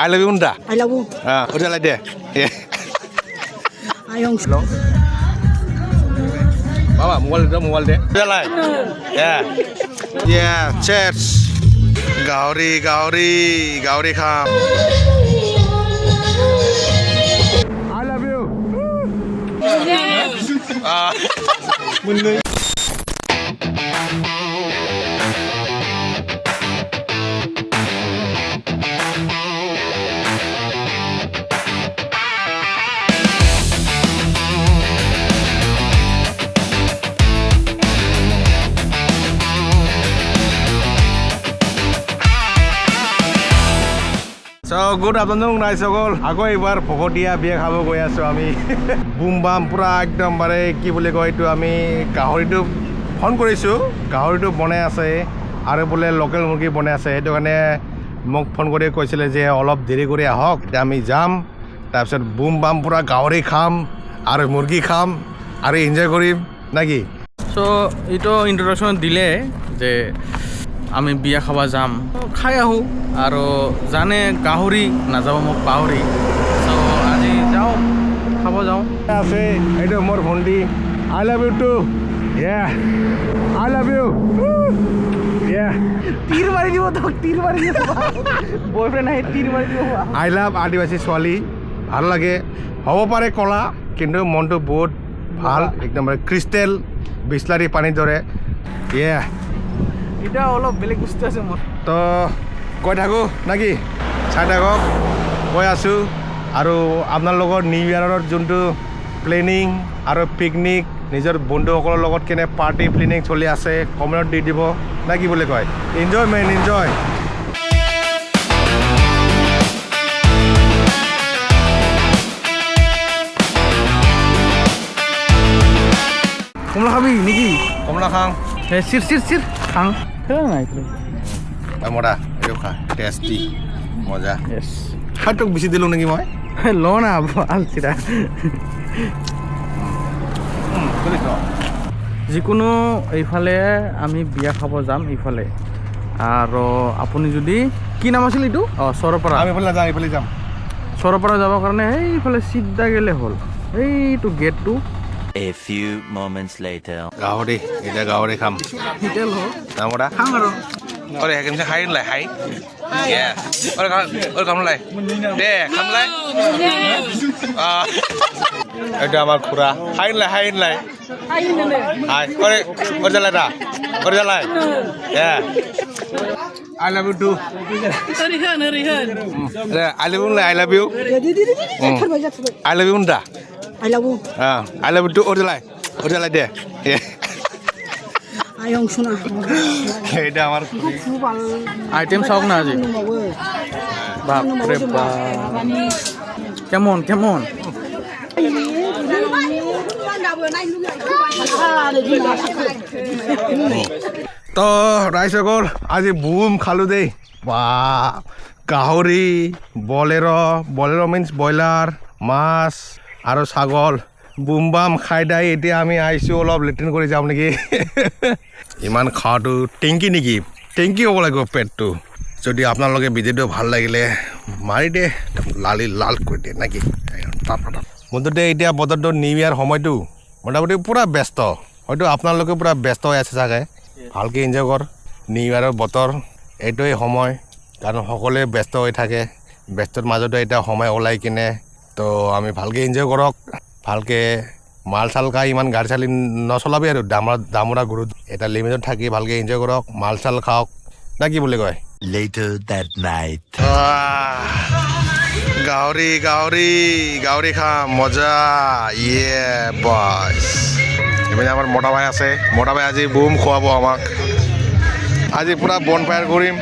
I love you unda. I love you. Udah lah dia. Ayong. Bawa mual deh. Udah lah. Ya. Ya, cheers. Gauri kham. I love you. Bener. So good afternoon ৰাইজসকল আকৌ এবাৰ ভকতীয়া বিয়া খাব গৈ আছো আমি broom বাম পুৰা একদম বাৰে কি বুলি কয় এইটো আমি গাহৰিটো ফোন কৰিছোঁ গাহৰিটো বনাই আছে আৰু বোলে লোকেল মুৰ্গী বনাই আছে সেইটো কাৰণে মোক ফোন কৰি কৈছিলে যে অলপ দেৰি কৰি আহক এতিয়া আমি যাম তাৰপিছত বুম বাম পুৰা গাহৰি খাম আৰু মুৰ্গী খাম আৰু এনজয় কৰিম নাকি সো এইটো ইন্ট্ৰডাকশ্যন দিলে যে আমি বিয়া খাব যাম খাই আহোঁ আৰু জানে গাহৰি নাযাব মোক পাহৰি চ' আজি যাওঁ খাব যাওঁ আছে এইটো মোৰ ভণ্টি I love you too I love you তীৰ মাৰি দিব তোক তীৰ মাৰি দিব বয়ফ্ৰেণ্ড আহি তীৰ মাৰি দিব আই লাভ আদিবাসী ছোৱালী ভাল লাগে হ'ব পাৰে ক'লা কিন্তু মনটো বহুত ভাল একদম ক্ৰিষ্টেল বিচলাৰী পানীৰ দৰে এতিয়া অলপ বেলেগ বস্তু আছে মোৰ তো কৈ থাকোঁ নাকি চাই থাকক কৈ আছোঁ আৰু আপোনালোকৰ নিউ ইয়েৰৰ যোনটো প্লেনিং আৰু পিকনিক নিজৰ বন্ধুসকলৰ লগত কেনে পাৰ্টি প্লেনিং চলি আছে কমেণ্টত দি দিব না কি বুলি কয় এনজয় মেন এনজয় কমলা খাবি নেকি কমলা খাং চিৰ খাং নাই মৰা এইটো খা টেষ্টি মজা য়েছ তোক বেছি দিলোঁ নেকি মই ল না ভাল চিৰা যিকোনো এইফালে আমি বিয়া খাব যাম এইফালে আৰু আপুনি যদি কি নাম আছিল এইটো চৰপাৰা আমি এইফালে যাম এইফালে যাম চৰপাৰা যাবৰ কাৰণে সেইফালে চিধা গ'লে হ'ল এইটো গেটটো A few moments later. গাহৰি এতিয়া গাহৰি খাম হোটেল হ'ল মৰা খাম আৰু Ôi đây em sẽ hay lại hay. Yeah. Ôi không lại. Đây không lại. Itu আমার খুরা হাই lại. Hai. Ôi ra lại ra. Ôi ra lại. Yeah. I love you too. I love you. I love you. I love you unda. I love you. I love you too. Ôi ra lại deh. Yeah. Ayong শোনা এটা আমার item চাওক না আজি বাপরে বাপ কেমন তো ৰাইজসকল আজি বুম খালোঁ দেই বা গাহৰি বলেৰ মিন্স ব্ৰইলাৰ মাছ আৰু ছাগল বুম বাম খাই দাই এতিয়া আমি আহিছোঁ অলপ লেট্ৰিন কৰি যাম নেকি ইমান খোৱাটো টেংকি নেকি টেংকি হ'ব লাগিব পেটটো যদি আপোনালোকে ভিডিঅ'টো ভাল লাগিলে মাৰি দে লাল কৰি দিয়ে নেকি মুঠতে এতিয়া বতৰটো নিউ ইয়াৰ সময়টো মোটামুটি পূৰা ব্যস্ত হয়তো আপোনালোকে পূৰা ব্যস্ত হৈ আছে চাগে ভালকৈ এনজয় কৰ নিউ ইয়াৰৰ বতৰ এইটোৱেই সময় কাৰণ সকলোৱে ব্যস্ত হৈ থাকে ব্যস্তৰ মাজতে এতিয়া সময় ওলাই কিনে তো আমি ভালকৈ এনজয় কৰক ভালকৈ মাল চাল খাই ইমান গাড়ী চালি নচলাবি আৰু দামৰা গৰুত এটা লিমিটত থাকি ভালকৈ এনজয় কৰক মাল চাল খাওক না কি বুলি কয় Later that night. গাহৰি খাম মজা বয়স এইপিনে আমাৰ মতা ভাই আছে মতা ভাই আজি বুম খুৱাব আমাক আজি পূৰা বন ফায়াৰ কৰিম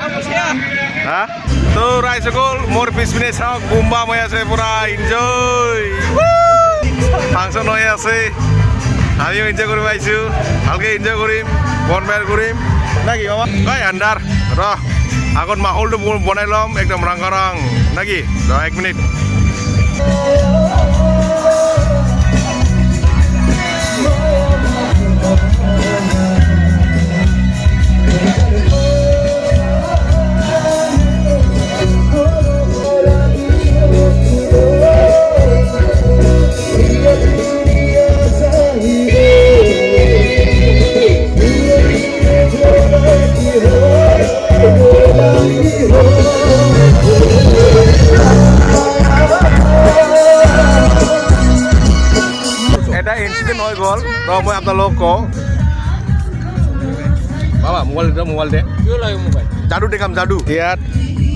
হা তো ৰাইজসকল মোৰ পিছপিনে চাওক বুম বাম হৈ আছে পূৰা এনজয় ফাংচন হৈ আছে আমিও এনজয় কৰিব আহিছোঁ ভালকৈ এনজয় কৰিম বন ফায়াৰ কৰিম নাকি বাবা ঐ আন্ধাৰ ৰহ আগত মাহলটো বনাই ল'ম একদম ৰং নাকি ৰ 1 মিনিট এটা ইনসিডেণ্ট হৈ গ'ল তো মই আপোনালোকক কওঁ বাবা মোবাইল দে যাদু দেখাম যাদু ইয়াত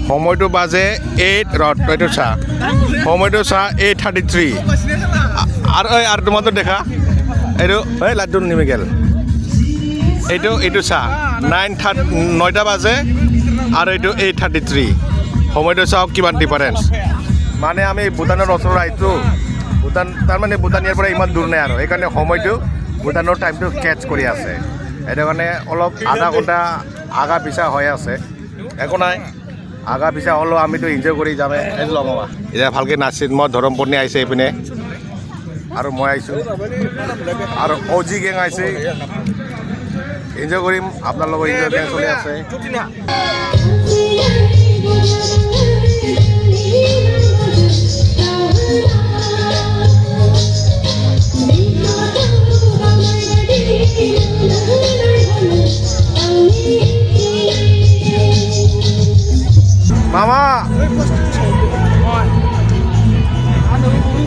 সময়টো বাজে 8 এইটো চা সময়টো চা 8:33 আৰু তোমাৰটো দেখা এইটো এই লাড্ডু নিমিগেল এইটো চা 9টা বাজে আৰু এইটো 8:33 সময়টো চাওক কিমান ডিফাৰেঞ্চ মানে আমি ভূটানৰ ওচৰত আহিছোঁ ভূটান তাৰমানে ভূটান ইয়াৰ পৰা ইমান দূৰ নাই আৰু সেইকাৰণে সময়টো ভূটানৰ টাইমটো কেটচ কৰি আছে সেইটো কাৰণে অলপ আধা ঘণ্টা আগা পিছা হৈ আছে একো নাই আগা পিছা হ'লেও আমিতো এনজয় কৰি যামে এইটো ল'ম মামা এতিয়া ভালকৈ নাচিম মই ধৰম পত্নী আহিছে এইপিনে আৰু মই আহিছোঁ আৰু অজি গেং আহিছে এনজয় কৰিম আপোনাৰ লগত এনজয় গেং চলি আছে মামা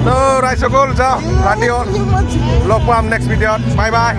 তো ৰাইজসকল যাওঁ ৰাতি হ'ল লগ পাম নেক্সট ভিডিঅ'ত বাই বাই